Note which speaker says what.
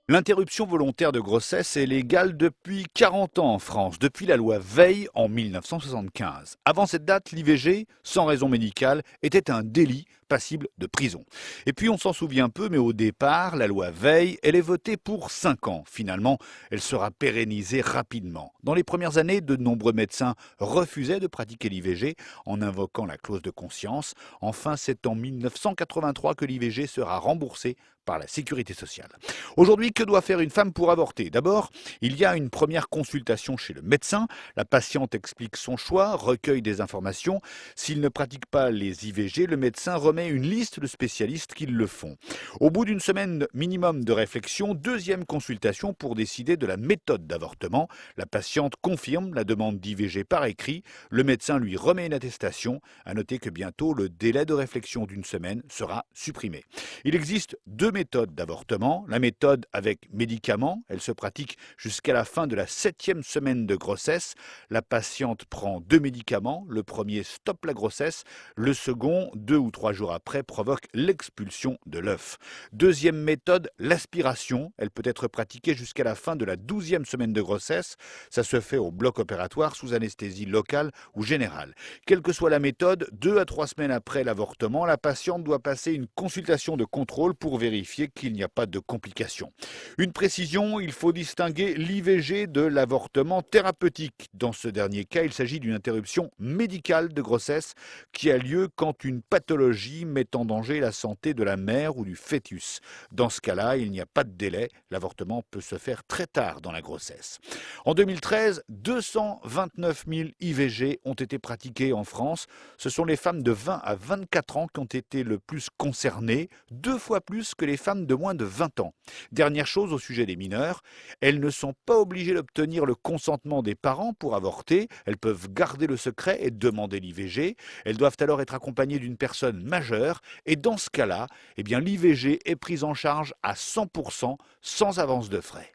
Speaker 1: L'interruption volontaire de grossesse est légale depuis 40 ans en France, depuis la loi Veil en 1975. Avant cette date, l'IVG, sans raison médicale, était un délit passible de prison. Et puis on s'en souvient peu, mais au départ, la loi Veil, elle est votée pour 5 ans. Finalement, elle sera pérennisée rapidement. Dans les premières années, de nombreux médecins refusaient de pratiquer l'IVG en invoquant la clause de conscience. Enfin, c'est en 1983 que l'IVG sera remboursée par la sécurité sociale. Aujourd'hui, que doit faire une femme pour avorter? D'abord, il y a une première consultation chez le médecin. La patiente explique son choix, recueille des informations. S'il ne pratique pas les IVG, le médecin remet une liste de spécialistes qui le font. Au bout d'une semaine minimum de réflexion, deuxième consultation pour décider de la méthode d'avortement. La patiente confirme la demande d'IVG par écrit. Le médecin lui remet une attestation. À noter que bientôt, le délai de réflexion d'une semaine sera supprimé. Il existe deux méthodes d'avortement. La méthode avec médicaments, elle se pratique jusqu'à la fin de la 7e semaine de grossesse. La patiente prend 2 médicaments. Le premier stoppe la grossesse. Le second, 2 ou 3 jours après, provoque l'expulsion de l'œuf. Deuxième méthode, l'aspiration. Elle peut être pratiquée jusqu'à la fin de la 12e semaine de grossesse. Ça se fait au bloc opératoire sous anesthésie locale ou générale. Quelle que soit la méthode, 2 à 3 semaines après l'avortement, la patiente doit passer une consultation de contrôle pour vérifier qu'il n'y a pas de complications. Une précision, il faut distinguer l'IVG de l'avortement thérapeutique. Dans ce dernier cas, il s'agit d'une interruption médicale de grossesse qui a lieu quand une pathologie met en danger la santé de la mère ou du fœtus. Dans ce cas-là, il n'y a pas de délai. L'avortement peut se faire très tard dans la grossesse. En 2013, 229 000 IVG ont été pratiquées en France. Ce sont les femmes de 20 à 24 ans qui ont été le plus concernées, 2 fois plus que les femmes de moins de 20 ans. Dernière chose au sujet des mineurs, elles ne sont pas obligées d'obtenir le consentement des parents pour avorter. Elles peuvent garder le secret et demander l'IVG. Elles doivent alors être accompagnées d'une personne majeure. Et dans ce cas-là, l'IVG est prise en charge à 100% sans avance de frais.